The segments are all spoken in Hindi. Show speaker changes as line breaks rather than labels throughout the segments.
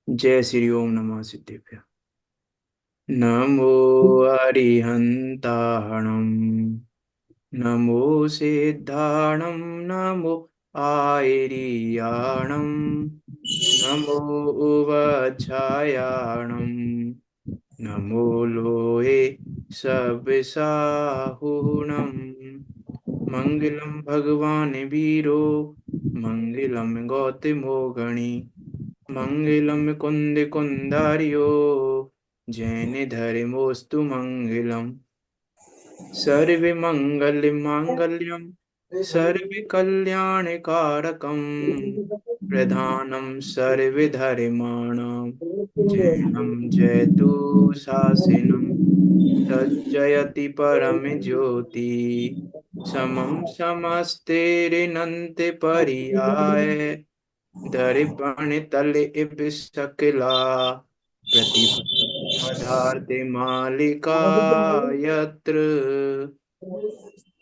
जय श्री ओम नमः सिद्धेभ्य। नमो अरिहन्ताणं नमो सिद्धाणं नमो आयर्याणं नमो उवच्छायाणं नमो लोहे सविसाहुणं मंगलम भगवान वीरो मंगलम गौतमो गणी मंगलम कुंद कुंदारियो जैन धर्मोस्तु मंगलम सर्वे मंगल मांगल्यम सर्वे कल्याण कारकम प्रधानम सर्वे धर्माणाम जैनम जयतु शासनम तज्जयति परम ज्योति समम समस्तेरिनंत परियाय दर्पण तले इब सकला प्रतिपदार्थे मालिका यत्र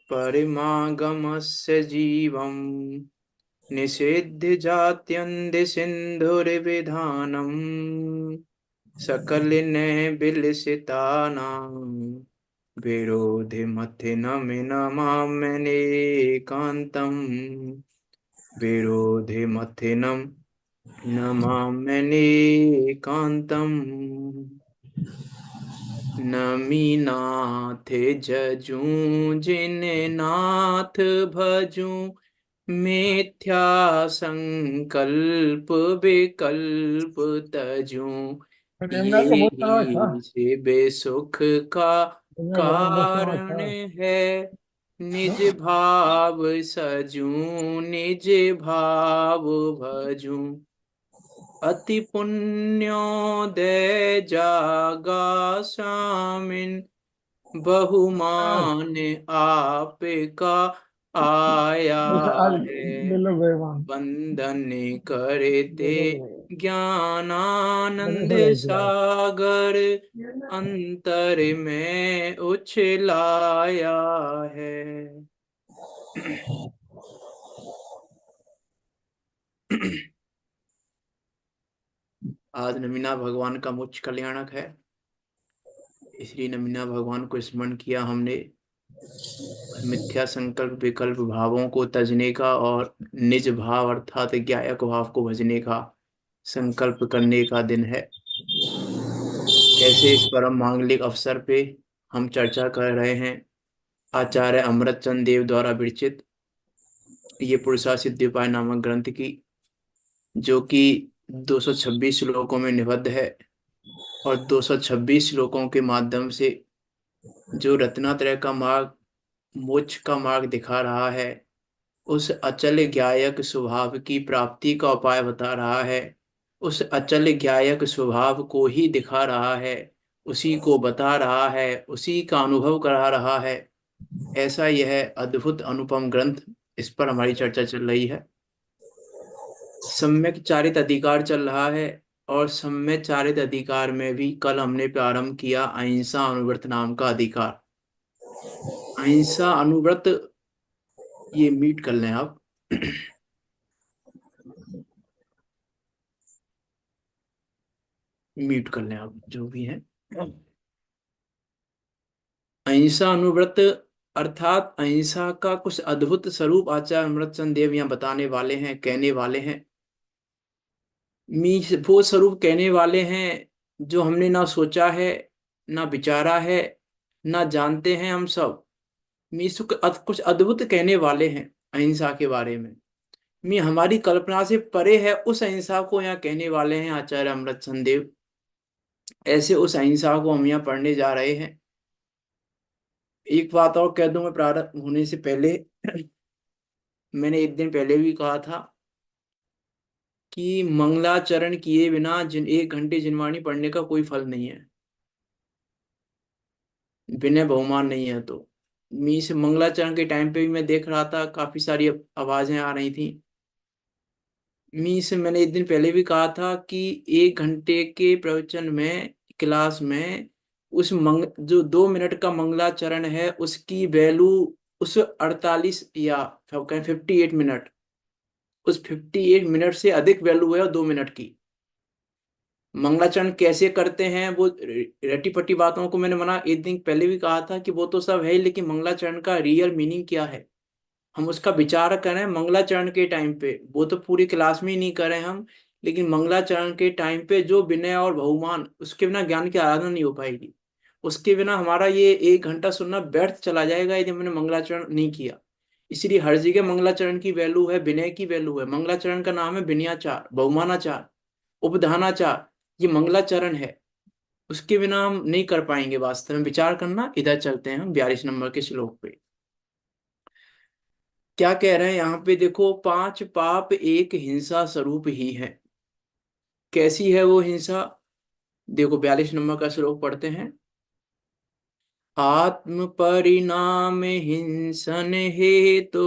परिमागमस्य जीवम् निषेध्य जात्यन्त सिन्धुर्विधानम् सकलिन बिलसितानां विरोधि मथिनमिनमाम्यनेकान्तम् विरोधि मथिनं नमाम्यनेकान्तम् नमीनाथ जजूं जिन नाथ भजूं मिथ्या संकल्प विकल्प तजूं
प्रेमदा का
ये
बहुत समाज था।
ही से बेसुख का
प्रेमदा का बहुत समाज
कारण
था।
है निज भाव सजूं निज भाव भजूं अति पुण्योदय जागा स्वामिन बहुमान आपका आया
जैसे आज
है
ले लो बेईमान।
वंदन करते
ले लो।
ज्ञानानंद
गणेश भाई की आज।
सागर अंतर में उछलाया है। आज नमीना भगवान का मुख्य कल्याणक है, इसलिए नमीना भगवान को स्मरण किया हमने। मिथ्या संकल्प विकल्प भावों को तजने का और निज भाव अर्थात ज्ञायक भाव को भजने का संकल्प करने का दिन है। ऐसे इस परम मांगलिक अवसर पे हम चर्चा कर रहे हैं आचार्य अमृत चंद देव द्वारा विरचित ये पुरुषा सिद्धि उपाय नामक ग्रंथ की, जो कि 226 श्लोकों में निबद्ध है और 226 श्लोकों के माध्यम से जो रत्नात्रय का मार्ग, मोक्ष का मार्ग दिखा रहा है, उस अचल ज्ञायक स्वभाव की प्राप्ति का उपाय बता रहा है, उस अचल ज्ञायक स्वभाव को ही दिखा रहा है, उसी को बता रहा है, उसी का अनुभव करा रहा है। ऐसा यह अद्भुत अनुपम ग्रंथ, इस पर हमारी चर्चा चल रही है। सम्यक चारित अधिकार चल रहा है और सम्यक चारित अधिकार में भी कल हमने प्रारंभ किया अहिंसा अनुव्रत नाम का अधिकार। अहिंसा अनुव्रत, ये मीट कर लें आप। म्यूट कर लें आप जो भी है। अहिंसा अनुव्रत अर्थात अहिंसा का कुछ अद्भुत स्वरूप आचार्य अमृतचंद देव यहाँ बताने वाले हैं, कहने वाले हैं। वो स्वरूप कहने वाले हैं जो हमने ना सोचा है, ना विचारा है, ना जानते हैं हम सब। मीसु कुछ अद्भुत कहने वाले हैं अहिंसा के बारे में। मी हमारी कल्पना से परे है उस अहिंसा को यहाँ कहने वाले हैं आचार्य अमृतचंद देव। ऐसे उस अहिंसा को हम यहाँ पढ़ने जा रहे हैं। एक बात और कह दूं मैं प्रारंभ होने से पहले, मैंने एक दिन पहले भी कहा था कि मंगलाचरण किए बिना जिन 1 घंटे जिनवाणी पढ़ने का कोई फल नहीं है, विनय बहुमान नहीं है। तो मी से मंगलाचरण के टाइम पे भी मैं देख रहा था काफी सारी आवाजें आ रही थी। मी से मैंने एक दिन पहले भी कहा था कि 1 घंटे के प्रवचन में, क्लास में, उस जो 2 मिनट का मंगलाचरण है उसकी वैल्यू उस 48 या 58 मिनट, उस 58 मिनट से अधिक वैल्यू है 2 मिनट की। मंगलाचरण कैसे करते हैं, वो रटी पटी बातों को मैंने मना एक दिन पहले भी कहा था कि वो तो सब है, लेकिन मंगलाचरण का रियल मीनिंग क्या है हम उसका विचार करें मंगलाचरण के टाइम पे। वो तो पूरी क्लास में ही नहीं करें हम, लेकिन मंगलाचरण के टाइम पे जो विनय और बहुमान, उसके बिना ज्ञान की आराधना नहीं हो पाएगी। उसके बिना हमारा ये 1 घंटा सुनना व्यर्थ चला जाएगा यदि हमने मंगलाचरण नहीं किया। इसलिए हर जगह मंगलाचरण की वैल्यू है, विनय की वैल्यू है। मंगलाचरण का नाम है विनयाचार, बहुमानाचार, उपधानाचार, ये मंगलाचरण है। उसके बिना हम नहीं कर पाएंगे वास्तव में। विचार करना, इधर चलते हैं हम 42 नंबर के श्लोक पे। क्या कह रहे हैं यहाँ पे, देखो, 5 पाप एक हिंसा स्वरूप ही है। कैसी है वो हिंसा? देखो 42 नंबर का श्लोक पढ़ते हैं। आत्म परिणाम हिंसन हेतु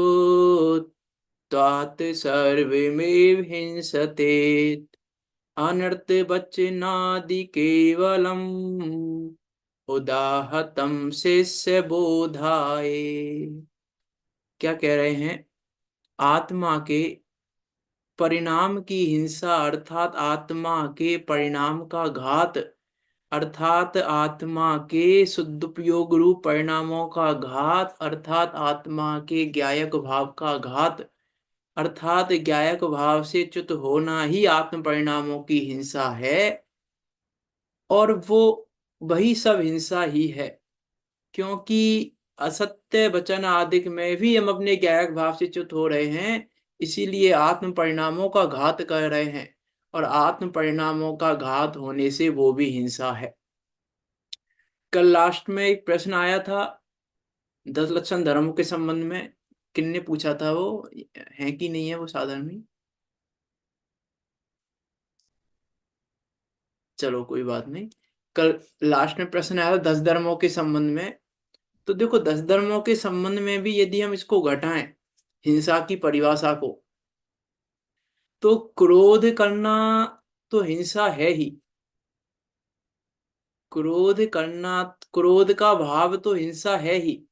तात सर्वमेव हिंसते अनर्थ वचनादि केवलम उदाहतम शिष्य बोधाय। क्या कह रहे हैं? आत्मा के परिणाम की हिंसा अर्थात आत्मा के परिणाम का घात, अर्थात आत्मा के सदुपयोग रूप परिणामों का घात, अर्थात आत्मा के ज्ञायक भाव का घात, अर्थात ज्ञायक भाव से च्युत होना ही आत्म परिणामों की हिंसा है। और वो वही सब हिंसा ही है, क्योंकि असत्य वचन आदि में भी हम अपने ज्ञायक भाव से च्युत हो रहे हैं, इसीलिए आत्म परिणामों का घात कर रहे हैं। और आत्म परिणामों का घात होने से वो भी हिंसा है। कल लास्ट में एक प्रश्न आया था 10 लक्षण धर्मों के संबंध में। किन्ने पूछा था वो, है कि नहीं है वो साधारण में? चलो कोई बात नहीं। कल लास्ट में प्रश्न आया था 10 धर्मों के संबंध में। तो देखो 10 धर्मों के संबंध में भी यदि हम इसको घटाएं, हिंसा की परिभाषा को, तो क्रोध करना तो हिंसा है ही। क्रोध करना, क्रोध का भाव तो हिंसा है ही।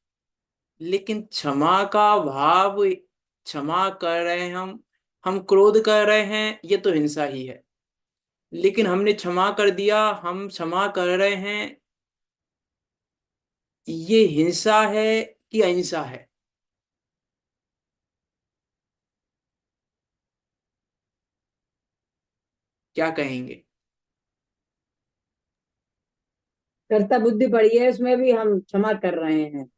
लेकिन क्षमा का भाव, क्षमा कर रहे हैं हम क्रोध कर रहे हैं, ये तो हिंसा ही है। लेकिन हमने क्षमा कर दिया, हम क्षमा कर रहे हैं, ये हिंसा है कि अहिंसा है? क्या कहेंगे?
कर्ता बुद्धि बढ़ी है, इसमें भी हम क्षमा कर रहे हैं।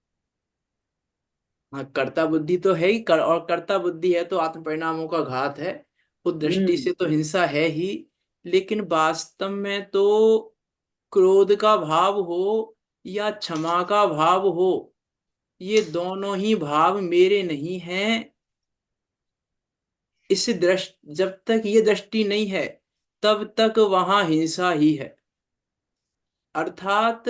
हाँ, कर्ता बुद्धि तो है ही और कर्ता बुद्धि है तो आत्म परिणामों का घात है। उस दृष्टि
हम्म।
से तो हिंसा है ही। लेकिन वास्तव में तो क्रोध का भाव हो या क्षमा का भाव हो, ये दोनों ही भाव मेरे नहीं हैं। इस दृष्टि, जब तक ये दृष्टि नहीं है तब तक वहां हिंसा ही है। अर्थात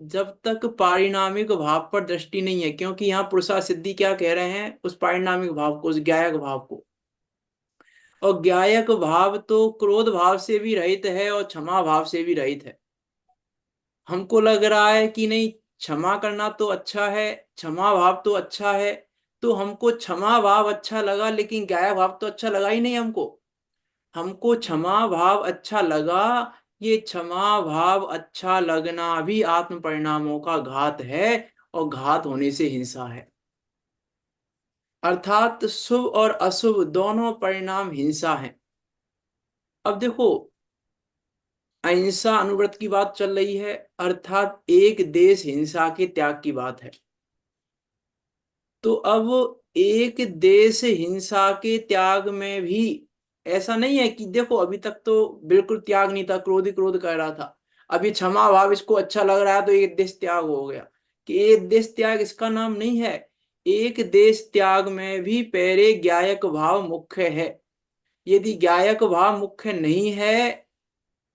जब तक पारिणामिक भाव पर दृष्टि नहीं है, क्योंकि यहाँ पुरुषा सिद्धि क्या कह रहे हैं, उस पारिणामिक भाव को, उस ज्ञायक भाव को। और ज्ञायक भाव तो क्रोध भाव से भी रहित है और क्षमा भाव से भी रहित है। हमको लग रहा है कि नहीं, क्षमा करना तो अच्छा है, क्षमा भाव तो अच्छा है, तो हमको क्षमा भाव अच्छा लगा, लेकिन ज्ञायक भाव तो अच्छा लगा ही नहीं हमको। हमको क्षमा भाव अच्छा लगा, ये क्षमा भाव अच्छा लगना भी आत्म परिणामों का घात है, और घात होने से हिंसा है। अर्थात शुभ और अशुभ दोनों परिणाम हिंसा हैं। अब देखो, अहिंसा अनुव्रत की बात चल रही है, अर्थात एक देश हिंसा के त्याग की बात है। तो अब एक देश हिंसा के त्याग में भी ऐसा नहीं है कि देखो अभी तक तो बिल्कुल त्याग नहीं था, क्रोध ही क्रोध कर रहा था, अभी क्षमा भाव इसको अच्छा लग रहा है तो एक देश त्याग हो गया। कि एक देश त्याग इसका नाम नहीं है। एक देश त्याग में भी पहले ज्ञायक भाव मुख्य है। यदि ज्ञायक भाव मुख्य नहीं है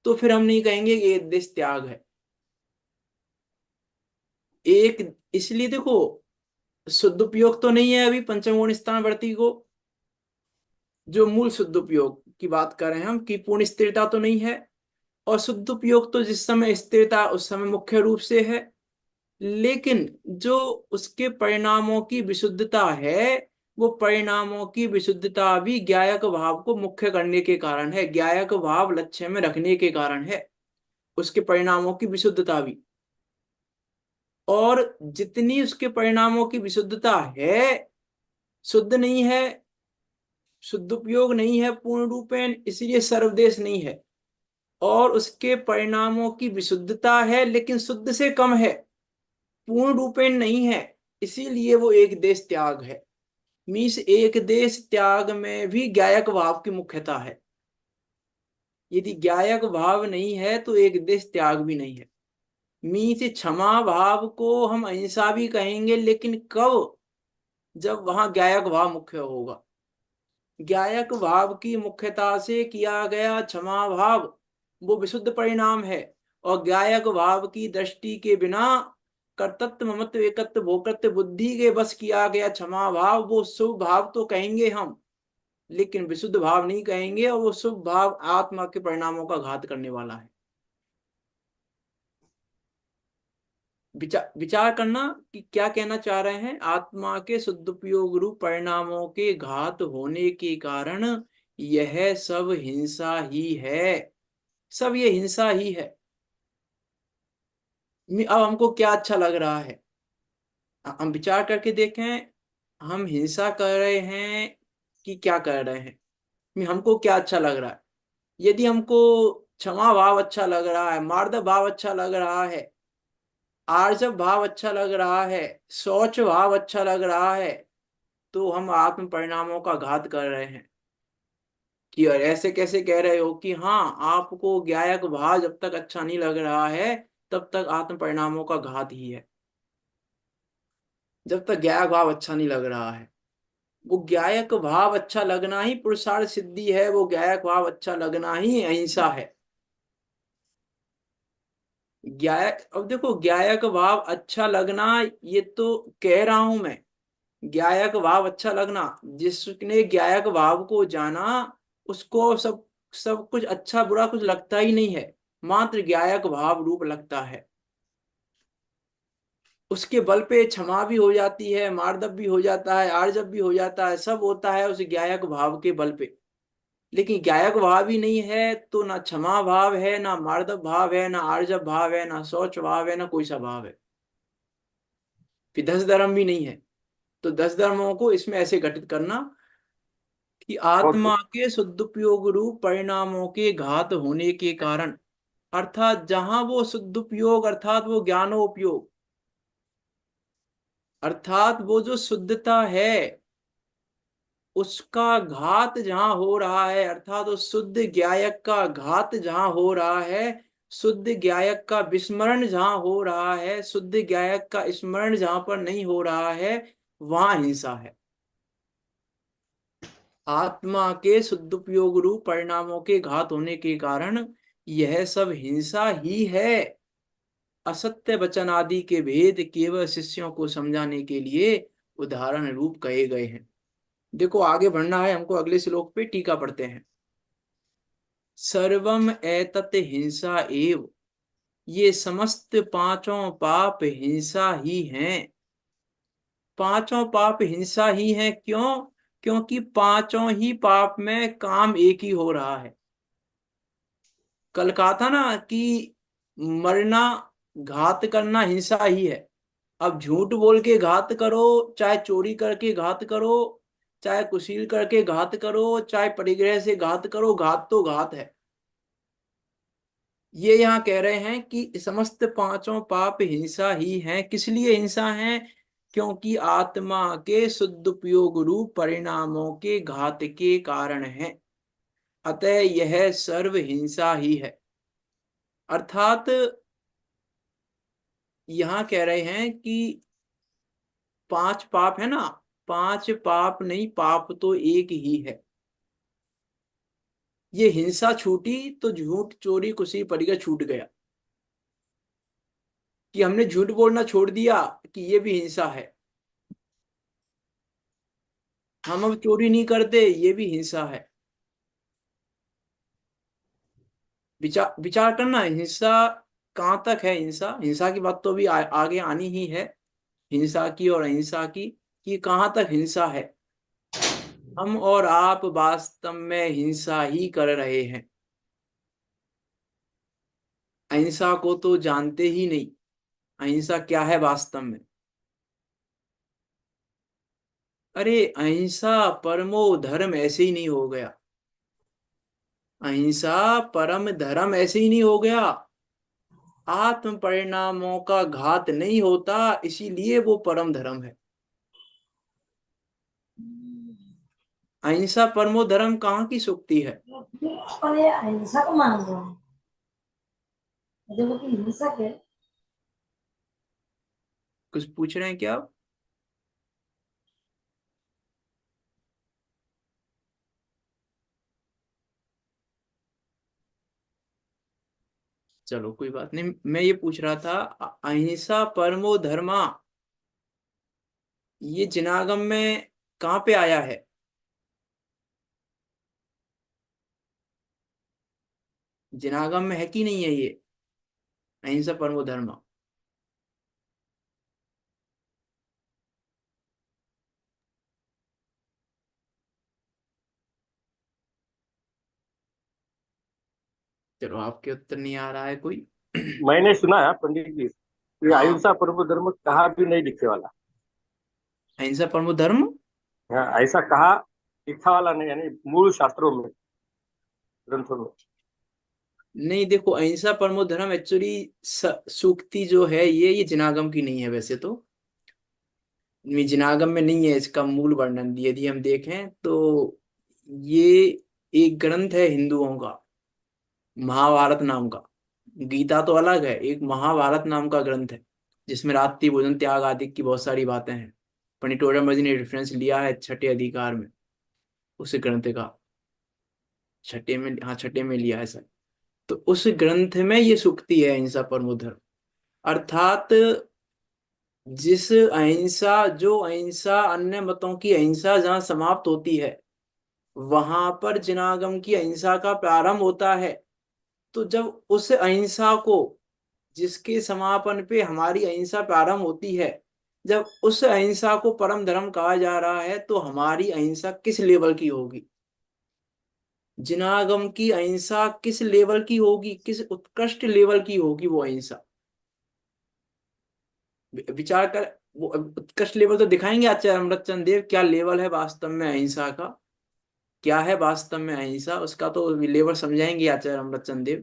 तो फिर हम नहीं कहेंगे कि एक देश त्याग है। एक, इसलिए देखो, सदुपयोग तो नहीं है अभी पंचम गुण स्थानावर्ती को, जो मूल सदुपयोग की बात कर रहे हैं हम, कि पूर्ण स्थिरता तो नहीं है। और सदुपयोग तो जिस समय स्थिरता उस समय मुख्य रूप से है। लेकिन जो उसके परिणामों की विशुद्धता है, वो परिणामों की विशुद्धता भी ज्ञायक भाव को मुख्य करने के कारण है, ज्ञायक भाव लक्ष्य में रखने के कारण है उसके परिणामों की विशुद्धता भी। और जितनी उसके परिणामों की विशुद्धता है, शुद्ध नहीं है, शुद्ध उपयोग नहीं है पूर्ण रूपेण, इसलिए सर्वदेश नहीं है। और उसके परिणामों की विशुद्धता है लेकिन शुद्ध से कम है, पूर्ण रूपेण नहीं है, इसीलिए वो एक देश त्याग है। मीन्स एक देश त्याग में भी ज्ञायक भाव की मुख्यता है। यदि ज्ञायक भाव नहीं है तो एक देश त्याग भी नहीं है। मीन्स क्षमा भाव को हम अहिंसा भी कहेंगे, लेकिन कब? जब वहां ज्ञायक भाव मुख्य होगा। ज्ञायक भाव की मुख्यता से किया गया क्षमा भाव वो विशुद्ध परिणाम है। और ज्ञायक भाव की दृष्टि के बिना कर्तृत्व ममत्व एकत्व भोक्तृत्व बुद्धि के बस किया गया क्षमा भाव वो शुभ भाव तो कहेंगे हम, लेकिन विशुद्ध भाव नहीं कहेंगे, और वो शुभ भाव आत्मा के परिणामों का घात करने वाला है। विचार करना कि क्या कहना चाह रहे हैं। आत्मा के सदुपयोग रूप परिणामों के घात होने के कारण यह सब हिंसा ही है, सब ये हिंसा ही है। अब हमको क्या अच्छा लग रहा है, हम विचार करके देखें, हम हिंसा कर रहे हैं कि क्या कर रहे हैं, हमको क्या अच्छा लग रहा है। यदि हमको क्षमा भाव अच्छा लग रहा है, मार्दव भाव अच्छा लग रहा है, आर्जव भाव अच्छा लग रहा है, शौच भाव अच्छा लग रहा है, तो हम आत्म परिणामों का घात कर रहे हैं। कि और ऐसे कैसे कह रहे हो कि हाँ, आपको ज्ञायक भाव जब तक अच्छा नहीं लग रहा है तब तक आत्म परिणामों का घात ही है। जब तक ज्ञायक भाव अच्छा नहीं लग रहा है, वो ज्ञायक भाव अच्छा लगना ही पुरुषार्थ सिद्धि है, वो ज्ञायक भाव अच्छा लगना ही अहिंसा है। ज्ञायक, अब देखो, ज्ञायक भाव अच्छा लगना, ये तो कह रहा हूं मैं, ज्ञायक भाव अच्छा लगना, जिसने ज्ञायक भाव को जाना उसको सब सब कुछ अच्छा बुरा कुछ लगता ही नहीं है, मात्र ज्ञायक भाव रूप लगता है। उसके बल पे क्षमा भी हो जाती है, मार्दव भी हो जाता है, आर्जव भी हो जाता है, सब होता है उस ज्ञायक भाव के बल पे। लेकिन ज्ञायक भाव ही नहीं है तो ना क्षमा भाव है, ना मार्दव भाव है, ना आर्जव भाव है, ना शौच भाव है, ना कोई सा भाव है। फिर 10 धर्म भी नहीं है। तो 10 धर्मों को इसमें ऐसे घटित करना कि
ओके।
आत्मा के सदुपयोग रूप परिणामों के घात होने के कारण, अर्थात जहां वो सदुपयोग अर्थात वो ज्ञानोपयोग, अर्थात वो जो शुद्धता है उसका घात जहां हो रहा है, अर्थात उस शुद्ध ज्ञायक का घात जहां हो रहा है, शुद्ध ज्ञायक का विस्मरण जहां हो रहा है, शुद्ध ज्ञायक का स्मरण जहां पर नहीं हो रहा है, वहां हिंसा है। आत्मा के सदुपयोग रूप परिणामों के घात होने के कारण यह सब हिंसा ही है। असत्य वचन आदि के भेद केवल शिष्यों को समझाने के लिए उदाहरण रूप कहे गए हैं। देखो, आगे बढ़ना है हमको, अगले श्लोक पे टीका पढ़ते हैं। सर्वम एतत् हिंसा एव, ये समस्त पांचों पाप हिंसा ही हैं। पांचों पाप हिंसा ही हैं, क्यों? क्योंकि पांचों ही पाप में काम एक ही हो रहा है। कल कहा था ना कि मरना, घात करना हिंसा ही है। अब झूठ बोल के घात करो, चाहे चोरी करके घात करो, चाहे कुशील करके घात करो, चाहे परिग्रह से घात करो, घात तो घात है। ये यहाँ कह रहे हैं कि समस्त पांचों पाप हिंसा ही हैं। किस लिए हिंसा हैं? क्योंकि आत्मा के सदुपयोग रूप परिणामों के घात के कारण है। अतः यह सर्व हिंसा ही है। अर्थात यहाँ कह रहे हैं कि पांच पाप है ना, पांच पाप नहीं, पाप तो एक ही है। ये हिंसा छूटी तो झूठ चोरी कुशी परिग्रह छूट गया, कि हमने झूठ बोलना छोड़ दिया कि ये भी हिंसा है। हम अब चोरी नहीं करते, ये भी हिंसा है। विचार विचार करना, हिंसा कहाँ तक है। हिंसा हिंसा की बात तो भी आगे आनी ही है, हिंसा की और अहिंसा की, कि कहाँ तक हिंसा है। हम और आप वास्तव में हिंसा ही कर रहे हैं। अहिंसा को तो जानते ही नहीं। अहिंसा क्या है वास्तव में? अरे अहिंसा परमो धर्म ऐसे ही नहीं हो गया। अहिंसा परम धर्म ऐसे ही नहीं हो गया। आत्म परिणामों का घात नहीं होता, इसीलिए वो परम धर्म है। अहिंसा परमो धर्म कहाँ की सूक्ति है?
पर ये अहिंसा को मान रहे हैं, जो वो की हिंसक है।
कुछ पूछ रहे हैं क्या आप? चलो कोई बात नहीं, मैं ये पूछ रहा था, अहिंसा परमो धर्मा, ये जिनागम में कहाँ पे आया है? जिनागम में है कि नहीं है ये अहिंसा परमो धर्मा? चलो आपके उत्तर नहीं आ रहा है कोई।
मैंने सुना है पंडित जी कि
हाँ,
अहिंसा परमो धर्म कहा भी नहीं लिखने वाला।
अहिंसा परमो धर्म।
हाँ, ऐसा कहा लिखा वाला नहीं, यानी मूल शास्त्रों में, ग्रंथों में।
नहीं देखो, अहिंसा परमो धर्म एक्चुअली सूक्ति जो है ये जिनागम की नहीं है वैसे तो। ये जिनागम में नहीं है इसका मूल वर्णन, यदि हम देखें तो ये एक ग्रंथ है हिंदुओं का, महाभारत नाम का। गीता तो अलग है, एक महाभारत नाम का ग्रंथ है जिसमें रात्रि भोजन त्याग आदि की बहुत सारी बातें हैं। पंडितोरम जी ने रेफरेंस लिया है छठे अधिकार में उस ग्रंथ का। छठे में, हाँ छठे में लिया है सर। तो उस ग्रंथ में ये सूक्ति है अहिंसा परमो धर्म। अर्थात जिस अहिंसा, जो अहिंसा अन्य मतों की अहिंसा जहाँ समाप्त होती है, वहां पर जिनागम की अहिंसा का प्रारंभ होता है। तो जब उस अहिंसा को, जिसके समापन पे हमारी अहिंसा प्रारंभ होती है, जब उस अहिंसा को परम धर्म कहा जा रहा है, तो हमारी अहिंसा किस लेवल की होगी? जिनागम की अहिंसा किस लेवल की होगी, किस उत्कृष्ट लेवल की होगी वो अहिंसा? विचार कर। वो उत्कृष्ट लेवल तो दिखाएंगे आचार्य अमृतचंद देव, क्या लेवल है वास्तव में अहिंसा का, क्या है वास्तव में अहिंसा, उसका तो लेवल समझाएंगे आचार्य अमृतचंद देव।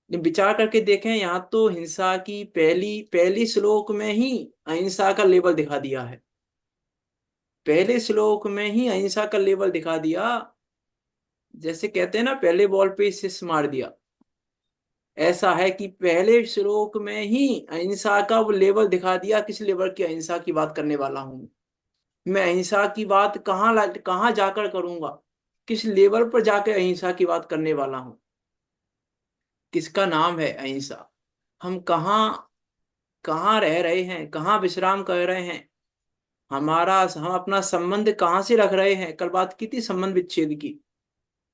लेकिन विचार करके देखें, यहाँ तो हिंसा की पहली पहली श्लोक में ही अहिंसा का लेवल दिखा दिया है। पहले श्लोक में ही अहिंसा का लेवल दिखा दिया। जैसे कहते हैं ना, पहले बॉल पे सिक्स मार दिया। ऐसा है कि पहले श्लोक में ही अहिंसा का वो लेवल दिखा दिया, किस लेवल की अहिंसा की बात करने वाला हूं मैं। अहिंसा की बात कहाँ जाकर करूंगा, किस लेवल पर जाकर अहिंसा की बात करने वाला हूं। किसका नाम है अहिंसा? हम कहाँ कहाँ रह रहे हैं, कहाँ विश्राम कर रहे हैं, हम अपना संबंध कहाँ से रख रहे हैं? कल बात की थी संबंध विच्छेद की।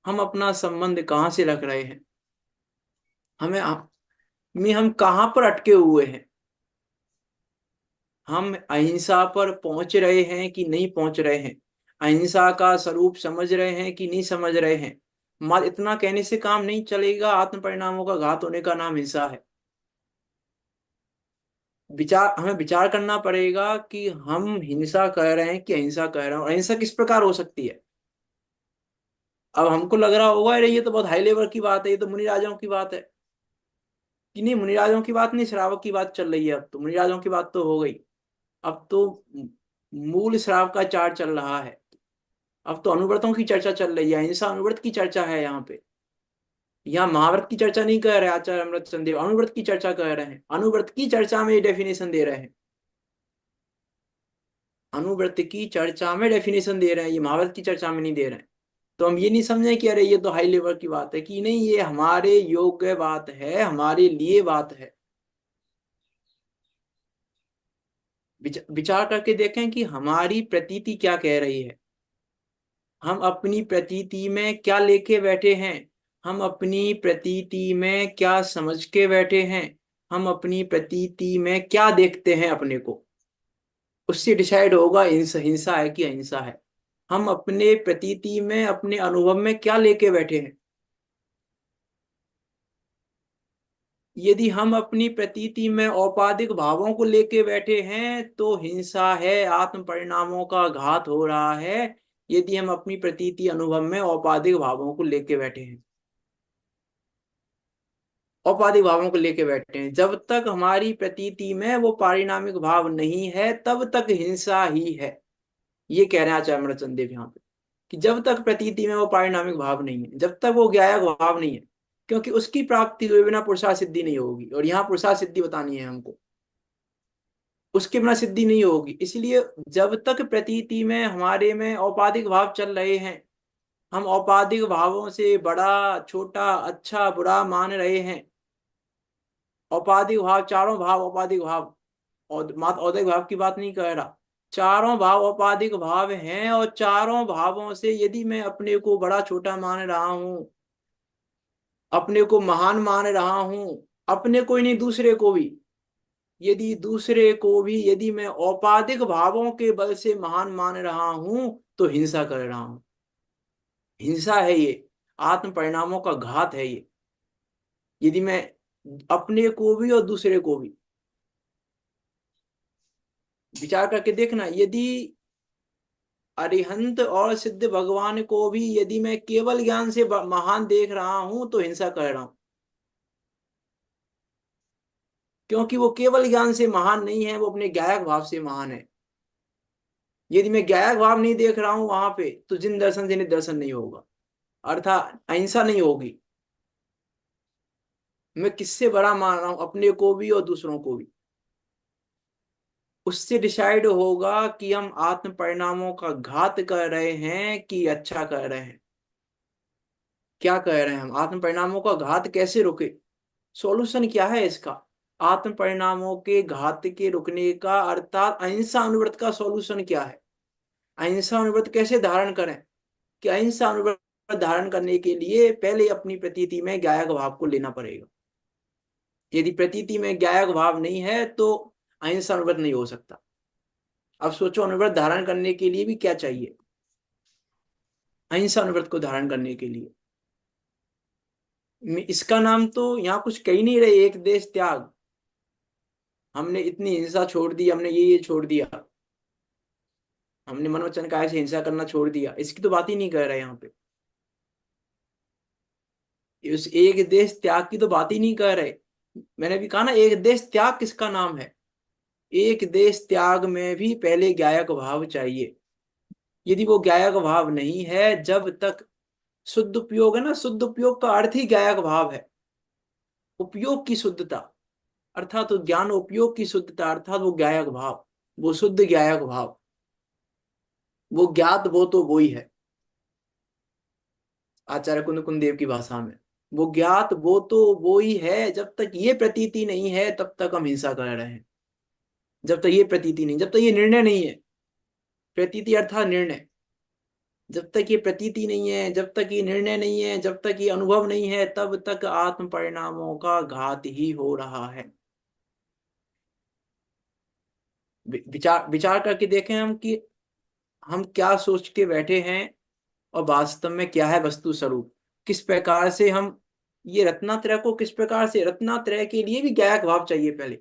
हम अपना संबंध कहाँ से रख रहे हैं? हम कहाँ पर अटके हुए हैं? हम अहिंसा पर पहुंच रहे हैं कि नहीं पहुंच रहे हैं? अहिंसा का स्वरूप समझ रहे हैं कि नहीं समझ रहे हैं? मात्र इतना कहने से काम नहीं चलेगा। आत्म परिणामों का घात होने का नाम हिंसा है। हमें विचार करना पड़ेगा कि हम हिंसा कर रहे हैं कि अहिंसा कर रहे हैं, और अहिंसा किस प्रकार हो सकती है। अब हमको लग रहा होगा अरे ये तो बहुत हाई लेवल की बात है, ये तो मुनिराजों की बात है। कि नहीं, मुनिराजों की बात नहीं, श्रावक की बात चल रही है। अब तो मुनिराजों की बात तो हो गई। अब तो मूल श्राव का चार चल रहा है। अब तो अनुव्रतों की चर्चा चल रही है, अहिंसा अनुव्रत की चर्चा है यहाँ पे। यहाँ महाव्रत की चर्चा नहीं कर रहे आचार्य अमृत चंदेव, अनुव्रत की चर्चा कर रहे हैं। अनुव्रत की चर्चा में ये डेफिनेशन दे रहे हैं। अनुव्रत की चर्चा में डेफिनेशन दे रहे हैं, ये महाभारत की चर्चा में नहीं दे रहे हैं। तो हम ये नहीं समझे कि अरे ये तो हाई लेवल की बात है, कि नहीं, ये हमारे योग्य बात है, हमारे लिए बात है। विचार करके देखें कि हमारी प्रतीति क्या कह रही है। हम अपनी प्रतीति में क्या लेके बैठे हैं? हम अपनी प्रतीति में क्या समझ के बैठे हैं? हम अपनी प्रतीति में क्या देखते हैं अपने को? उससे डिसाइड होगा हिंसा हिंसा है कि अहिंसा है। हम अपने प्रतीति में, अपने अनुभव में क्या लेके बैठे हैं। यदि हम अपनी प्रतीति में औपाधिक भावों को लेके बैठे हैं तो हिंसा है, आत्म परिणामों का घात हो रहा है। यदि हम अपनी प्रतीति अनुभव में औपाधिक भावों को लेके बैठे हैं, औपाधिक भावों को लेके बैठे हैं, जब तक हमारी प्रतीति में वो पारिणामिक भाव नहीं है तब तक हिंसा ही है। ये कह रहे हैं आचार्य अमरचंद देव यहाँ पे, कि जब तक प्रतीति में वो पारिणामिक भाव नहीं है, जब तक वो ज्ञायक भाव नहीं है, क्योंकि उसकी प्राप्ति हुए बिना पुरुषार्थ सिद्धि नहीं होगी, और यहाँ पुरुषार्थ सिद्धि बतानी है हमको, उसके बिना सिद्धि नहीं होगी। इसलिए जब तक प्रतीति में हमारे में औपाधिक भाव चल रहे हैं, हम औपाधिक भावों से बड़ा छोटा अच्छा बुरा मान रहे हैं, औपाधिक भाव, चारों भाव औपाधिक भाव, और मात्र औदिक भाव की बात नहीं कर रहा, चारों भाव औपाधिक भाव हैं, और चारों भावों से यदि मैं अपने को बड़ा छोटा मान रहा हूं, अपने को महान मान रहा हूं, अपने को ही नहीं दूसरे को भी, यदि दूसरे को भी यदि मैं औपाधिक भावों के बल से महान मान रहा हूं तो हिंसा कर रहा हूं। हिंसा है ये, आत्म परिणामों का घात है ये। यदि मैं अपने को भी और दूसरे को भी, विचार करके देखना, यदि अरिहंत और सिद्ध भगवान को भी यदि मैं केवल ज्ञान से महान देख रहा हूं तो हिंसा कर रहा हूं, क्योंकि वो केवल ज्ञान से महान नहीं है, वो अपने ज्ञायक भाव से महान है। यदि मैं ज्ञायक भाव नहीं देख रहा हूं वहां पे तो जिन दर्शन से निदर्शन नहीं होगा, अर्थात अहिंसा नहीं होगी। मैं किससे बड़ा मान रहा हूं, अपने को भी और दूसरों को भी, उससे डिसाइड होगा कि हम आत्म परिणामों का घात कर रहे हैं कि अच्छा कर रहे हैं। क्या कर रहे हैं हम, आत्म परिणामों का घात कैसे रुके, सॉल्यूशन क्या है इसका। आत्म परिणामों के घात के रुकने का अर्थात अहिंसा अनुव्रत का सॉल्यूशन क्या है। अहिंसा अनुव्रत कैसे धारण करें, कि अहिंसा अनुव्रत धारण करने के लिए पहले अपनी प्रतीति में ज्ञायक भाव को लेना पड़ेगा। यदि प्रतीति में ज्ञायक भाव नहीं है तो अहिंसा अनुव्रत नहीं हो सकता। अब सोचो, अनुव्रत धारण करने के लिए भी क्या चाहिए, अहिंसा अनुव्रत को धारण करने के लिए। इसका नाम तो यहाँ कुछ कह ही नहीं रहे, एक देश त्याग। हमने इतनी हिंसा छोड़ दी, हमने ये छोड़ दिया, हमने मन वचन काया से हिंसा करना छोड़ दिया, इसकी तो बात ही नहीं कर रहे यहाँ पे। उस एक देश त्याग की तो बात ही नहीं कर रहे। मैंने भी कहा ना, एक देश त्याग किसका नाम है। एक देश त्याग में भी पहले ज्ञायक भाव चाहिए। यदि वो ज्ञायक भाव नहीं है, जब तक शुद्ध उपयोग है ना, शुद्ध उपयोग का अर्थ ही ज्ञायक भाव है। उपयोग की शुद्धता अर्थात तो ज्ञान उपयोग की शुद्धता अर्थात वो ज्ञायक भाव, वो शुद्ध ज्ञायक भाव, वो ज्ञात वो तो वो ही है आचार्य कुंद कुंदेव की भाषा में। वो ज्ञात वो तो वो ही है। जब तक ये प्रतीति नहीं है तब तक हम हिंसा कर रहे हैं। जब तक ये प्रतीति नहीं, जब तक ये निर्णय नहीं है, प्रतीति अर्थात निर्णय, जब तक ये प्रतीति नहीं है, जब तक ये निर्णय नहीं है, जब तक ये अनुभव नहीं है, तब तक आत्म परिणामों का घात ही हो रहा है। विचार विचार करके देखें हम कि हम क्या सोच के बैठे हैं और वास्तव में क्या है वस्तु स्वरूप। किस प्रकार से हम ये रत्नात्रय को, किस प्रकार से, रत्नात्रय के लिए भी ज्ञायक भाव चाहिए पहले।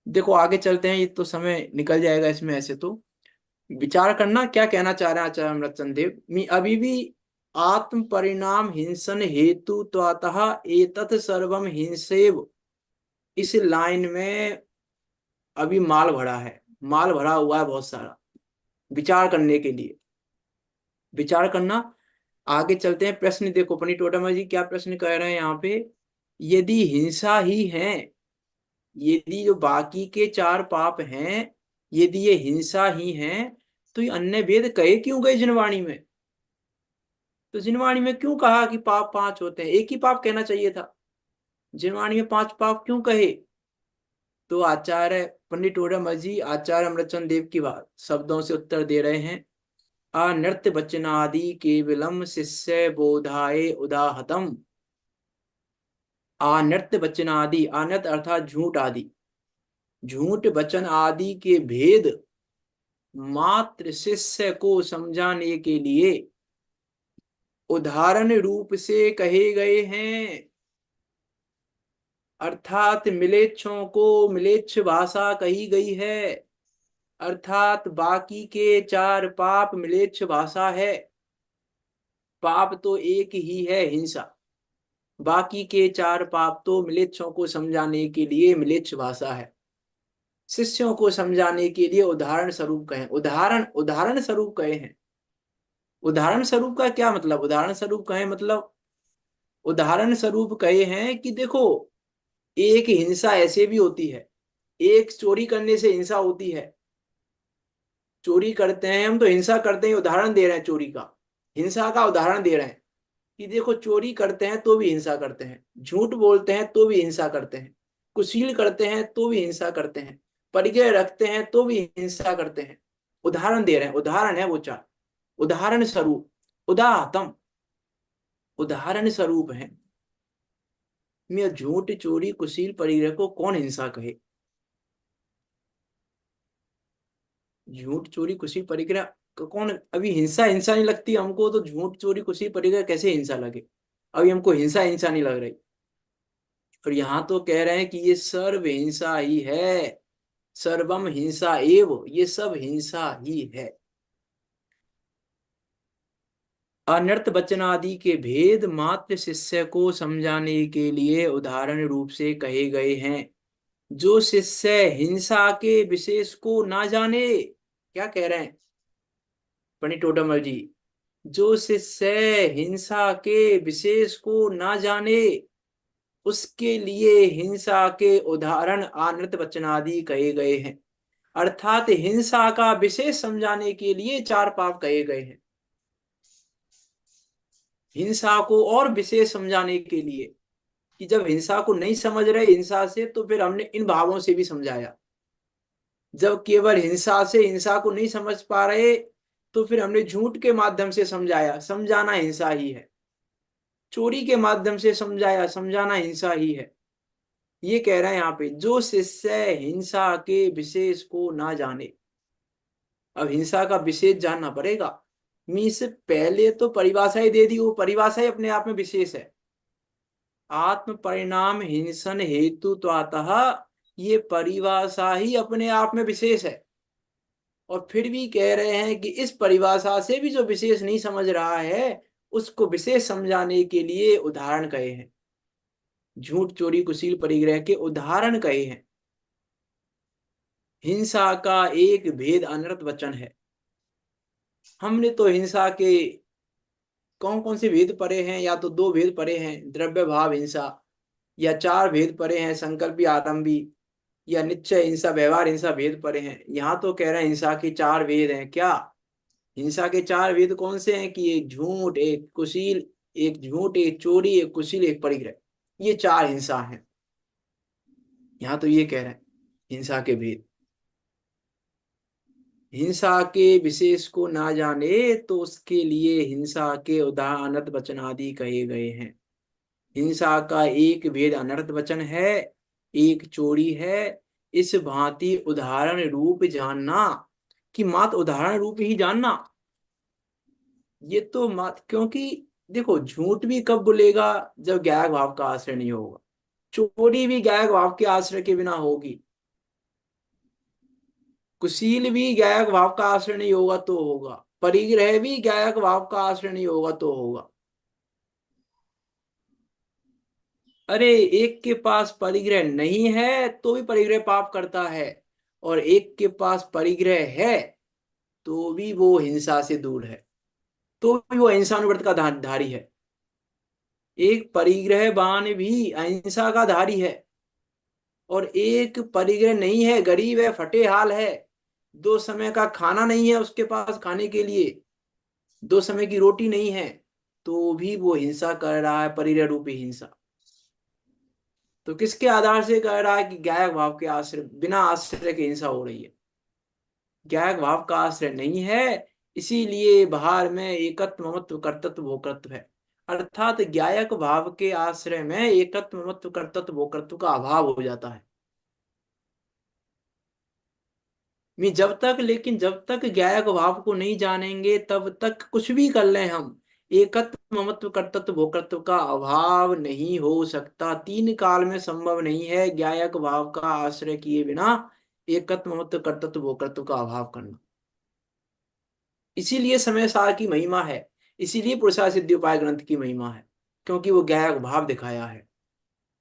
देखो आगे चलते हैं, ये तो समय निकल जाएगा इसमें, ऐसे तो विचार करना क्या कहना चाह रहे हैं आचार्य अमृतचंद देव। अभी भी आत्म परिणाम हिंसन हेतु तो अतः एतत् सर्वम हिंसेव, इस लाइन में अभी माल भरा है, माल भरा हुआ है बहुत सारा विचार करने के लिए। विचार करना, आगे चलते हैं। प्रश्न देखो पनिटोडम जी क्या प्रश्न कर रहे हैं यहाँ पे। यदि हिंसा ही है, यदि जो बाकी के चार पाप हैं यदि ये हिंसा ही हैं, तो ये अन्य भेद कहे क्यों गए जिनवाणी में। तो जिनवाणी में क्यों कहा कि पाप पांच होते हैं, एक ही पाप कहना चाहिए था। जिनवाणी में पांच पाप क्यों कहे। तो आचार्य पंडित ओडम जी आचार्य अमृतचंद देव की बात शब्दों से उत्तर दे रहे हैं। अनृत्य वचनादि केवलम शिष्य बोधाए उदाहतम। अनृत्य वचनादि, अनृत अर्थात झूठ आदि, झूठ वचन आदि के भेद मात्र शिष्य को समझाने के लिए उदाहरण रूप से कहे गए हैं। अर्थात मिलेच्छों को मिलेच्छ भाषा कही गई है, अर्थात बाकी के चार पाप मिलेच्छ भाषा है। पाप तो एक ही है, हिंसा। बाकी के चार पाप तो मिलेच्छों को समझाने के लिए मिलेच्छ भाषा है। शिष्यों को समझाने के लिए उदाहरण स्वरूप कहे। उदाहरण उदाहरण स्वरूप कहे हैं। उदाहरण स्वरूप का क्या मतलब? उदाहरण स्वरूप कहे मतलब, उदाहरण स्वरूप कहे हैं कि देखो, एक हिंसा ऐसे भी होती है। एक चोरी करने से हिंसा होती है। चोरी करते हैं हम तो हिंसा करते हैं, उदाहरण दे रहे हैं चोरी का, हिंसा का उदाहरण दे रहे हैं कि देखो, चोरी करते हैं तो भी हिंसा करते हैं, झूठ बोलते हैं तो भी हिंसा करते हैं, कुशील करते हैं तो भी हिंसा करते हैं, परिग्रह रखते हैं तो भी हिंसा करते हैं। उदाहरण दे रहे हैं, उदाहरण है वो चार। उदाहरण स्वरूप, उदाहतम, उदाहरण स्वरूप है। मैं झूठ चोरी कुशील परिग्रह को कौन हिंसा कहे? झूठ चोरी कुशील परिग्रह को कौन? अभी हिंसा हिंसा नहीं लगती हमको, तो झूठ चोरी कुशील परिग्रह कैसे हिंसा लगे? अभी हमको हिंसा हिंसा नहीं लग रही। और यहाँ तो कह रहे हैं कि ये सर्व हिंसा ही है, सर्वम हिंसा एव, ये सब हिंसा ही है। अनर्थ वचन आदि के भेद मात्र शिष्य को समझाने के लिए उदाहरण रूप से कहे गए हैं। जो शिष्य हिंसा के विशेष को ना जाने, क्या कह रहे हैं पंडित टोडरमल जी? जो शिष्य हिंसा के विशेष को ना जाने, उसके लिए हिंसा के उदाहरण अनर्थ वचन आदि कहे गए हैं। अर्थात हिंसा का विशेष समझाने के लिए चार पाप कहे गए हैं। हिंसा को और विशेष समझाने के लिए, कि जब हिंसा को नहीं समझ रहे हिंसा से, तो फिर हमने इन भावों से भी समझाया। जब केवल हिंसा से हिंसा को नहीं समझ पा रहे, तो फिर हमने झूठ के माध्यम से समझाया, समझाना हिंसा ही है। चोरी के माध्यम से समझाया, समझाना हिंसा ही है। ये कह रहे हैं यहाँ पे, जो शिष्य हिंसा के विशेष को ना जाने। अब हिंसा का विशेष जानना पड़ेगा। मीन्स पहले तो परिभाषा ही दे दी, वो परिभाषा ही अपने आप में विशेष है। आत्म परिणाम हिंसन हेतु तो अतः, ये परिभाषा ही अपने आप में विशेष है। और फिर भी कह रहे हैं कि इस परिभाषा से भी जो विशेष नहीं समझ रहा है, उसको विशेष समझाने के लिए उदाहरण कहे हैं। झूठ चोरी कुशील परिग्रह के उदाहरण कहे हैं। हिंसा का एक भेद अनर्थ वचन है। हमने तो हिंसा के कौन कौन से भेद पढ़े हैं? या तो दो भेद पढ़े हैं, द्रव्य भाव हिंसा, या चार भेद पढ़े हैं, संकल्पी आरंभी, या निश्चय हिंसा, व्यवहार हिंसा भेद पढ़े हैं। यहाँ तो कह रहे हैं हिंसा के चार भेद हैं। क्या हिंसा के चार भेद कौन से हैं? कि एक झूठ, एक कुशील, एक झूठ, एक चोरी, एक कुशील, एक परिग्रह, ये चार हिंसा हैं। यहाँ तो ये कह रहे हैं हिंसा के भेद। हिंसा के विशेष को ना जाने, तो उसके लिए हिंसा के उदाहरण अनर्थ वचन आदि कहे गए हैं। हिंसा का एक भेद अनर्थ वचन है, एक चोरी है। इस भांति उदाहरण रूप जानना, कि मात्र उदाहरण रूप ही जानना। ये तो मात्र, क्योंकि देखो, झूठ भी कब बोलेगा? जब ज्ञायक भाव का आश्रय नहीं होगा। चोरी भी ज्ञायक भाव के आश्रय के बिना होगी। कुशील भी ज्ञायक भाव का आश्रय नहीं होगा तो होगा। परिग्रह भी ज्ञायक भाव का आश्रय नहीं होगा तो होगा। अरे, एक के पास परिग्रह नहीं है तो भी परिग्रह पाप करता है, और एक के पास परिग्रह है तो भी वो हिंसा से दूर है, तो भी वो अहिंसानुव्रत का धारी है। एक परिग्रहवान भी अहिंसा का धारी है, और एक परिग्रह नहीं है, गरीब है, फटे हाल है, दो समय का खाना नहीं है उसके पास खाने के लिए, दो समय की रोटी नहीं है, तो भी वो हिंसा कर रहा है, परिग्रह रूपी हिंसा। तो किसके आधार से कह रहा है? कि ज्ञायक भाव के आश्रय, बिना आश्रय के हिंसा हो रही है। ज्ञायक भाव का आश्रय नहीं है, इसीलिए बाहर में एकत्व ममत्व कर्तृत्व भोक्तृत्व है। अर्थात ज्ञायक भाव के आश्रय में एकत्व ममत्व कर्तृत्व भोक्तृत्व का अभाव हो जाता है। लेकिन जब तक गायक भाव को नहीं जानेंगे तब तक कुछ भी कर लें हम, एकत्व ममत्व कर्तृत्व भोक्तृत्व का अभाव नहीं हो सकता। तीन काल में संभव नहीं है गायक भाव का आश्रय किए बिना एकत्व ममत्व कर्तृत्व भोक्तृत्व का अभाव करना। इसीलिए समय सार की महिमा है, इसीलिए पुरुषार्थ सिद्धि उपाय ग्रंथ की महिमा है, क्योंकि वो गायक भाव दिखाया है,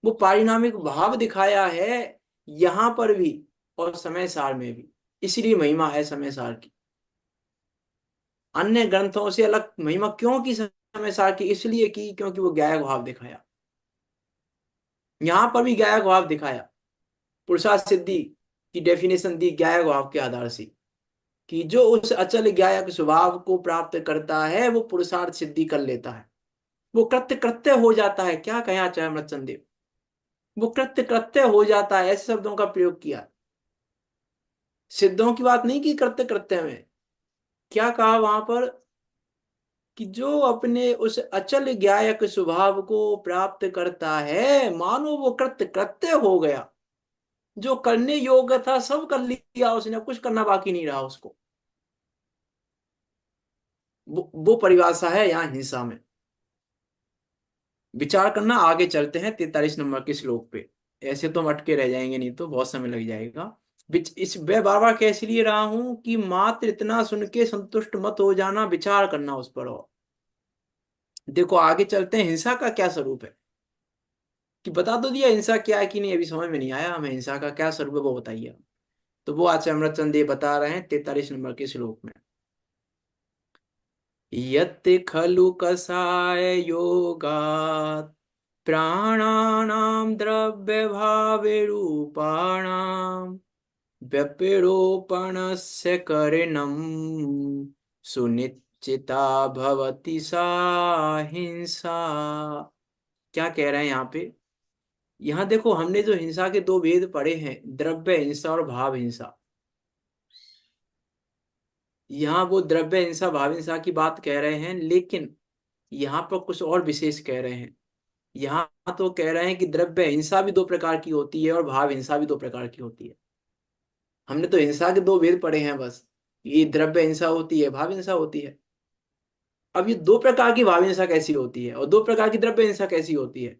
वो पारिणामिक भाव दिखाया है यहां पर भी और समय सार में भी। इसलिए महिमा है समय सार की। अन्य ग्रंथों से अलग महिमा क्यों की समय सार की? इसलिए की क्योंकि वो गायक भाव दिखाया, यहां पर भी गायक भाव दिखाया। पुरुषार्थ सिद्धि की डेफिनेशन दी गायक भाव के आधार से, कि जो उस अचल गायक स्वभाव को प्राप्त करता है वो पुरुषार्थ सिद्धि कर लेता है, वो कृत्य कृत्य हो जाता है। क्या कहा चाहे अमृतचंद देव, वो कृत्य कृत्य हो जाता है, ऐसे शब्दों का प्रयोग किया। सिद्धों की बात नहीं की कृत्य कृत्य में। क्या कहा वहां पर कि जो अपने उस अचल गायक स्वभाव को प्राप्त करता है मानो वो कृत्य कृत्य हो गया, जो करने योग्य था सब कर लिया उसने, कुछ करना बाकी नहीं रहा उसको। वो परिभाषा है यहाँ हिंसा में। विचार करना, आगे चलते हैं 43 नंबर के श्लोक पे। ऐसे तो हम अटके रह जाएंगे, नहीं तो बहुत समय लग जाएगा। इस मैं बार बार कह इसलिए रहा हूं कि मात्र इतना सुन के संतुष्ट मत हो जाना, विचार करना उस पर। और देखो आगे चलते हैं, हिंसा का क्या स्वरूप है, कि बता तो दिया हिंसा क्या है कि नहीं, अभी समझ में नहीं आया हमें हिंसा का क्या स्वरूप है वो बताइए। तो वो आज अमृतचंद देव बता रहे हैं 43 नंबर के श्लोक में। यत् खलु कसाय योगात् प्राणानां द्रव्यभावरूपाणां व्यपरोपणस्य करणं सुनिश्चिता भवति सा हिंसा। क्या कह रहे हैं यहाँ पे? यहाँ देखो हमने जो हिंसा के दो भेद पढ़े हैं, द्रव्य हिंसा और भाव हिंसा। यहाँ वो द्रव्य हिंसा भाव हिंसा की बात कह रहे हैं, लेकिन यहाँ पर कुछ और विशेष कह रहे हैं। यहाँ तो कह रहे हैं कि द्रव्य हिंसा भी दो प्रकार की होती है और भाव हिंसा भी दो प्रकार की होती है। हमने तो हिंसा के दो भेद पढ़े हैं बस, ये द्रव्य हिंसा होती है, भाव हिंसा होती है। अब ये दो प्रकार की भाव हिंसा कैसी होती है और दो प्रकार की द्रव्य हिंसा कैसी होती है,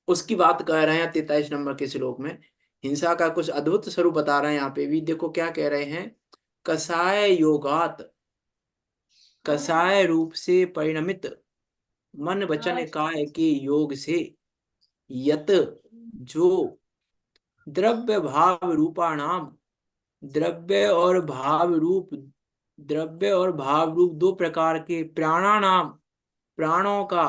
उसकी बात कर रहे हैं 43 नंबर के श्लोक में। हिंसा का कुछ अद्भुत स्वरूप बता रहे हैं यहाँ पे भी। देखो क्या कह रहे हैं, कसाय योगात, कसाय रूप से परिणमित मन वचन काय के योग से, यत जो द्रव्य भाव रूपाणाम, द्रव्य और भाव रूप, द्रव्य और भाव रूप दो प्रकार के प्राणानाम, प्राणों का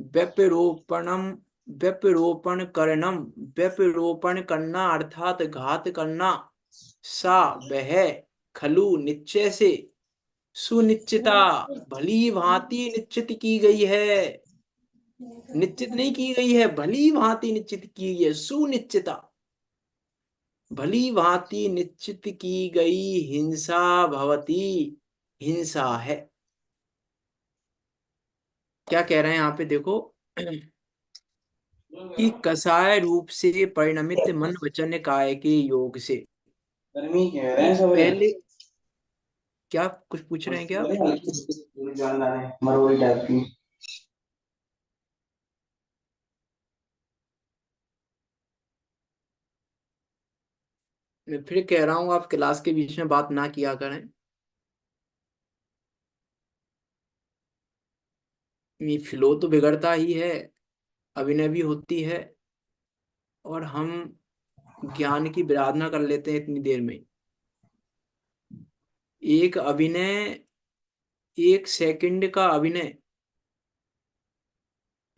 व्यपरोपणम, व्यपरोपण करणम, व्यपरोपण करना अर्थात घात करना, सा वह, खलु निश्चय से, सुनिश्चिता भली भांति निश्चित की गई है। निश्चित नहीं की गई है, भली भांति निश्चित की गई है, सुनिश्चिता भली भांति निश्चित की गई हिंसा भवती, हिंसा है। क्या कह रहे हैं यहाँ पे देखो, कि कसाय रूप से परिणमित मन वचन काय के योग से।
गर्मी कह रहे
कि
हैं सब
पहले क्या कुछ पूछ रहे हैं क्या?
मरोड़ी टाइप की।
मैं फिर कह रहा हूँ आप क्लास के बीच में बात ना किया करें, ये फ्लो तो बिगड़ता ही है, अभिनय भी होती है, और हम ज्ञान की विराधना कर लेते हैं इतनी देर में। एक अभिनय, एक सेकंड का अभिनय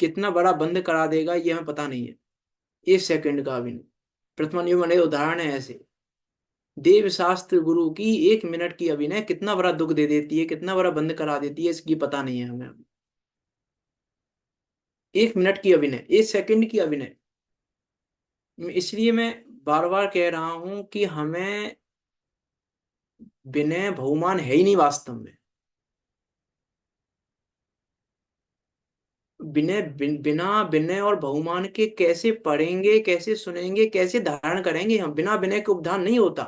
कितना बड़ा बंद करा देगा ये हमें पता नहीं है। एक सेकंड का अभिनय, प्रथमा नियम अनेक उदाहरण है ऐसे। देव शास्त्र गुरु की 1 मिनट की अभिनय कितना बड़ा दुख दे देती है, कितना बड़ा बंद करा देती है, इसकी पता नहीं है हमें। 1 मिनट की अभिनय, 1 सेकंड की अभिनय। इसलिए मैं बार बार कह रहा हूं कि हमें विनय बहुमान है ही नहीं वास्तव में। विनय बिना विनय और बहुमान के कैसे पढ़ेंगे, कैसे सुनेंगे, कैसे धारण करेंगे हम? बिना विनय के उपधान नहीं होता।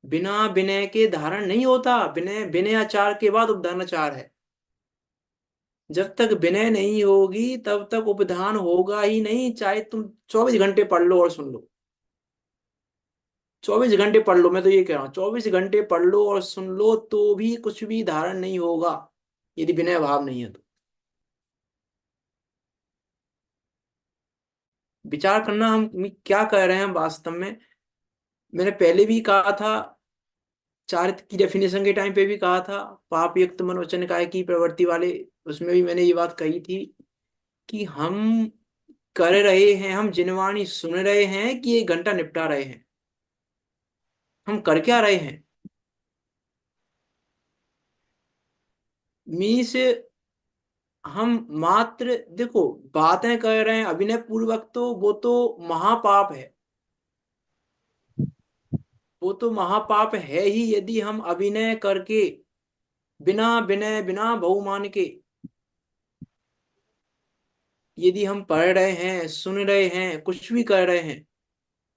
बिना विनय के धारण नहीं होता। विनय विनय आचार के बाद उपधान आचार है। जब तक विनय नहीं होगी तब तक उपधान होगा ही नहीं, चाहे तुम 24 घंटे पढ़ लो और सुन लो। 24 घंटे पढ़ लो, मैं तो ये कह रहा हूँ 24 घंटे पढ़ लो और सुन लो तो भी कुछ भी धारण नहीं होगा, यदि विनय भाव नहीं है तो। विचार करना हम क्या कह रहे हैं वास्तव में। मैंने पहले भी कहा था, चारित्र की डेफिनेशन के टाइम पे भी कहा था, पाप युक्त मन वचन काय की प्रवृत्ति वाले, उसमें भी मैंने ये बात कही थी कि हम कर रहे हैं, हम जिनवाणी सुन रहे हैं कि 1 घंटा निपटा रहे हैं। हम कर क्या रहे हैं? मीन्स हम मात्र देखो बातें कर रहे हैं अभिनय पूर्वक, तो वो तो महापाप है। वो तो महापाप है ही यदि हम अभिनय करके, बिना विनय बिना बहुमान के यदि हम पढ़ रहे हैं, सुन रहे हैं, कुछ भी कर रहे हैं,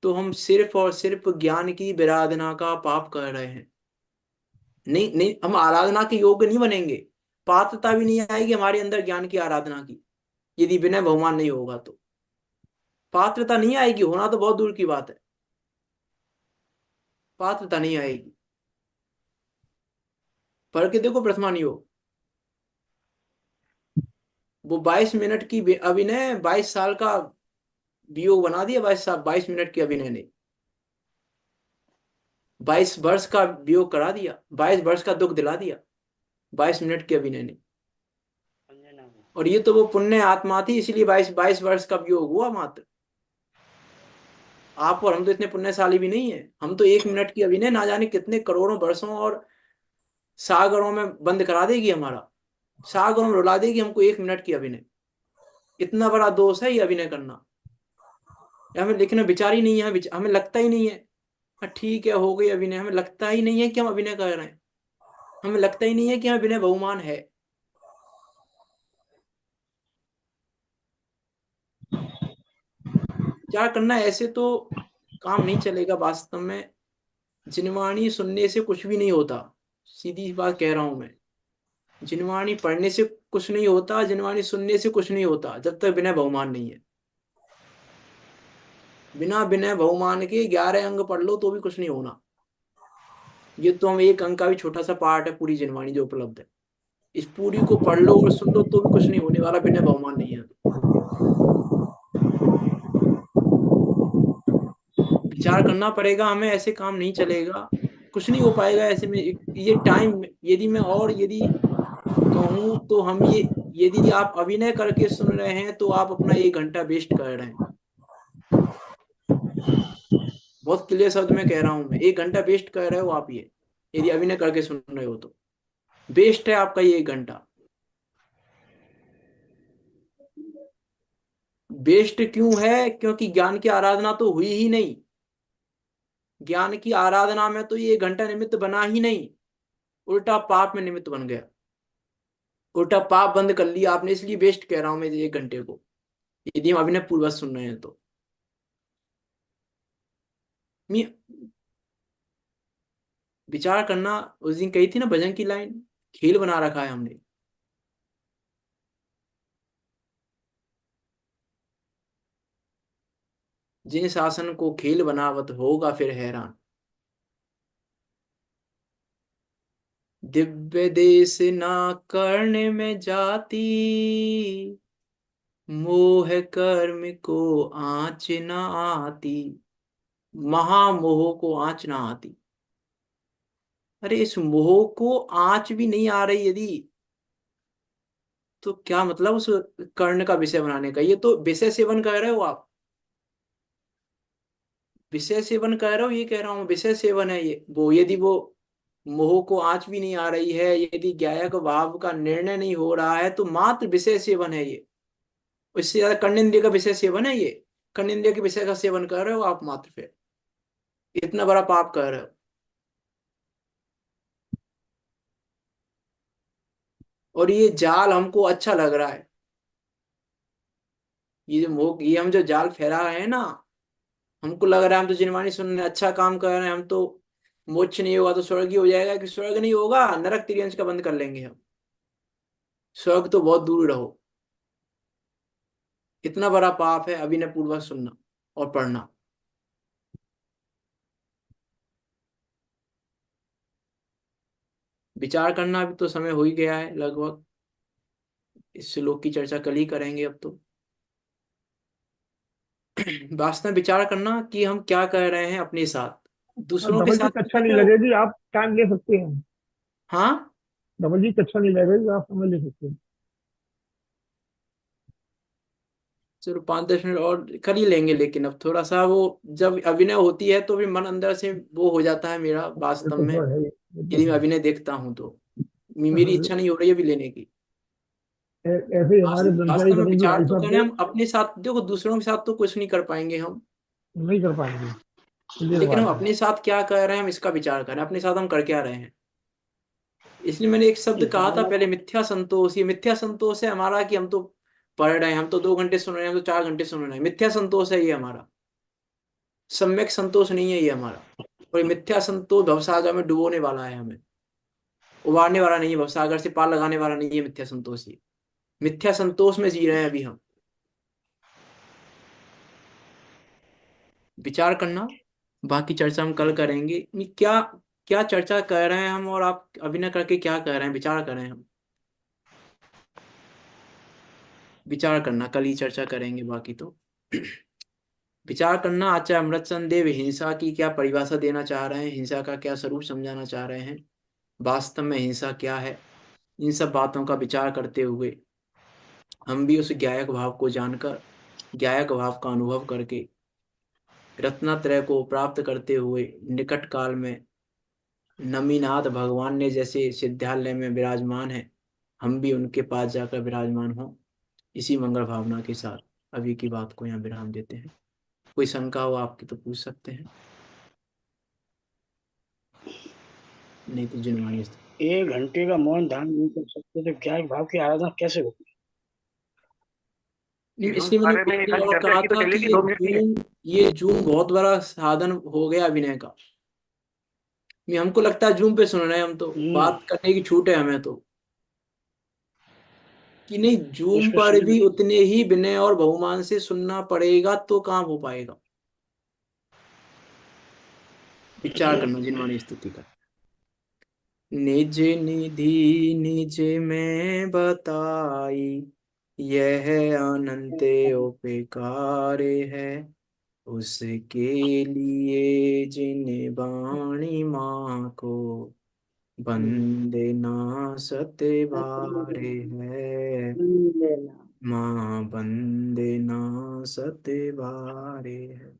तो हम सिर्फ और सिर्फ ज्ञान की विराधना का पाप कर रहे हैं। नहीं नहीं, हम आराधना के योग्य नहीं बनेंगे। पात्रता भी नहीं आएगी हमारे अंदर ज्ञान की आराधना की, यदि विनय बहुमान नहीं होगा तो। पात्रता नहीं आएगी, होना तो बहुत दूर की बात है, पात्रता नहीं आएगी। पढ़ के देखो प्रथमा योग, वो 22 मिनट की अभिनय 22 साल का वियोग बना दिया। 22 मिनट की अभिनय ने 22 वर्ष का वियोग करा दिया, 22 वर्ष का दुख दिला दिया 22 मिनट की अभिनय ने। और ये तो वो पुण्य आत्मा थी, इसलिए 22 22 वर्ष का वियोग हुआ मात्र। आप और हम तो इतने पुण्यशाली भी नहीं है। हम तो 1 मिनट की अभिनय ना जाने कितने करोड़ों वर्षों और सागरों में बंद करा देगी, हमारा सागरों में रुला देगी हमको 1 मिनट की अभिनय। इतना बड़ा दोष है ये अभिनय करना। हमें लिखना विचार ही नहीं है, हमें लगता ही नहीं है हाँ ठीक है हो गई अभिनय, हमें लगता ही नहीं है कि हम अभिनय कर रहे हैं। हमें लगता ही नहीं है कि हमें अभिनय बहुमान है। क्या करना है, ऐसे तो काम नहीं चलेगा वास्तव में। जिनवाणी सुनने से कुछ भी नहीं होता, सीधी बात कह रहा हूं मैं। जिनवाणी पढ़ने से कुछ नहीं होता, जिनवाणी सुनने से कुछ नहीं होता, जब तक विनय बहुमान नहीं है। बिना विनय बहुमान के 11 अंग पढ़ लो तो भी कुछ नहीं होना। ये तो हम 1 अंग का भी छोटा सा पार्ट है पूरी जिनवाणी जो उपलब्ध है। इस पूरी को पढ़ लो और सुन लो तो भी कुछ नहीं होने वाला, विनय बहुमान नहीं है। विचार करना पड़ेगा हमें, ऐसे काम नहीं चलेगा, कुछ नहीं हो पाएगा ऐसे में। ये टाइम यदि मैं और यदि कहूँ तो हम ये, यदि आप अभिनय करके सुन रहे हैं तो आप अपना 1 घंटा वेस्ट कर रहे हैं। बहुत क्लियर शब्द में कह रहा हूं मैं, 1 घंटा वेस्ट कर रहे हो आप ये, यदि अभिनय करके सुन रहे हो तो वेस्ट है आपका ये 1 घंटा। वेस्ट क्यों है? क्योंकि ज्ञान की आराधना तो हुई ही नहीं। ज्ञान की आराधना में तो ये 1 घंटा निमित्त बना ही नहीं, उल्टा पाप में निमित्त बन गया। उल्टा पाप बंद कर लिया आपने, इसलिए वेस्ट कह रहा हूं मैं 1 घंटे को, यदि हम अभिनय पूर्वक सुन रहे हैं तो। मी विचार करना, उस दिन कही थी ना भजन की लाइन, खेल बना रखा है हमने। जिन शासन को खेल बनावत होगा फिर हैरान। दिव्य देश ना करने में जाती, मोह कर्म को आँच ना आती। महामोह को आँच ना आती। अरे इस मोह को आँच भी नहीं आ रही यदि, तो क्या मतलब उस कर्ण का विषय बनाने का? ये तो विषय सेवन कर रहे हो आप, विषय सेवन कर रहे हो, ये कह रहा हूँ विषय सेवन है ये। वो यदि वो मोह को आँच भी नहीं आ रही है, यदि ज्ञायक भाव का निर्णय नहीं हो रहा है, तो मात्र विषय सेवन है ये। इससे ज्यादा कर्णेंद्रिय का विषय सेवन है ये। कर्णेंद्रिय के विषय का सेवन कर रहे हो आप मात्र, फिर इतना बड़ा पाप कर रहे हो। और ये जाल हमको अच्छा लग रहा है, ये जो मोह, ये हम जो जाल फैला रहे हैं ना, हमको लग रहा है हम तो जिनवाणी सुन रहे हैं, अच्छा काम कर रहे हैं हम तो, मोक्ष नहीं होगा तो स्वर्ग ही हो जाएगा, कि स्वर्ग नहीं होगा नरक तिर्यंश का बंद कर लेंगे हम। स्वर्ग तो बहुत दूर रहो। इतना बड़ा पाप है अभिनय पूर्वक सुनना और पढ़ना। विचार करना अभी तो समय हो ही गया है लगभग। इस श्लोक की चर्चा कल ही करेंगे अब तो। वास्तव में विचार करना कि हम क्या कर रहे हैं अपने साथ,
और
दूसरों के
डबल जी
साथ
कक्षा नहीं
देखो।
लगेगी, आप टाइम ले सकते हैं।
हाँ,
डबल जी कक्षा नहीं लगेगी, आप समय ले सकते हैं।
चलो 5-10 मिनट और कर ही लेंगे, लेकिन अब थोड़ा सा वो जब अभिनय होती है तो भी मन अंदर से वो हो जाता है मेरा
ये
वास्तव
तो
में।
है, ये तो
यदि मैं
है।
अभिनय देखता हूँ तो मेरी
हाँ,
इच्छा नहीं हो रही है अभी लेने की।
ऐसे ही हमारे ब्रह्मचारी
वास्तव में
कवि जी
विचार
भाई
तो
साहब
करें
थे।
हम अपने साथ, देखो दूसरों के साथ तो कुछ नहीं कर पाएंगे हम,
नहीं कर पाएंगे, ये तो
लेकिन हम
बात है।
अपने साथ क्या कर रहे हैं हम इसका विचार करें, अपने साथ हम कर क्या रहे हैं। इसलिए मैंने एक शब्द कहा था पहले, मिथ्या संतोष। ये मिथ्या संतोष है हमारा कि हम तो पढ़ रहे हैं, हम तो 2 घंटे सुन रहे हैं, हम तो 4 घंटे सुन रहे हैं। मिथ्या संतोष है ये हमारा, सम्यक संतोष नहीं है ये हमारा। और ये मिथ्या संतोष भवसागर में डुबोने वाला है हमें, उबारने वाला नहीं है, भवसागर से पार लगाने वाला नहीं है मिथ्या संतोष। ये मिथ्या संतोष में जी रहे हैं अभी हम। विचार करना, बाकी चर्चा हम कल करेंगे। क्या क्या चर्चा कर रहे हैं हम, और आप अभिनय करके क्या कर रहे हैं, विचार कर रहे हैं हम। विचार करना, कल ही चर्चा करेंगे बाकी तो। विचार करना, आचार्य अमृतचंद देव हिंसा की क्या परिभाषा देना चाह रहे हैं, हिंसा का क्या स्वरूप समझाना चाह रहे हैं, वास्तव में हिंसा क्या है। इन सब बातों का विचार करते हुए हम भी उस ज्ञायक भाव को जानकर, ज्ञायक भाव का अनुभव करके, रत्नत्रय को प्राप्त करते हुए निकट काल में नमीनाथ भगवान ने जैसे सिद्धालय में विराजमान है, हम भी उनके पास जाकर विराजमान हों। इसी मंगल भावना के साथ अभी की बात को यहाँ विराम देते हैं। कोई शंका हो आपकी तो पूछ सकते हैं, नहीं तो जिनवाणी।
1 घंटे का मौन धारण नहीं कर सकते तो क्या भाव की आराधना कैसे होगी?
जून
इसलिए मैंने
बारे में
एक
खाली
और
चर्चा
कहा
की तो
था कि
चलेगी,
ये
2 मिनट के लिए।
जूम, ये जूम बहुत बड़ा साधन हो गया अभिनय का। ये हमको लगता है जूम पे सुन रहे हैं हम, तो
हम्म।
बात करने की छूट है हमें तो, कि नहीं जूम
उसमें
पर
सुन।
भी उतने ही विनय और बहुमान से सुनना पड़ेगा तो काम हो पाएगा। विचार करना, जिनवाणी स्तुति का। निज निधि निज में बताई, यह अनंत उपकार है, उसके लिए जिन वाणी माँ को बंदे ना सते बारे है, माँ बंदे ना सते बारे है।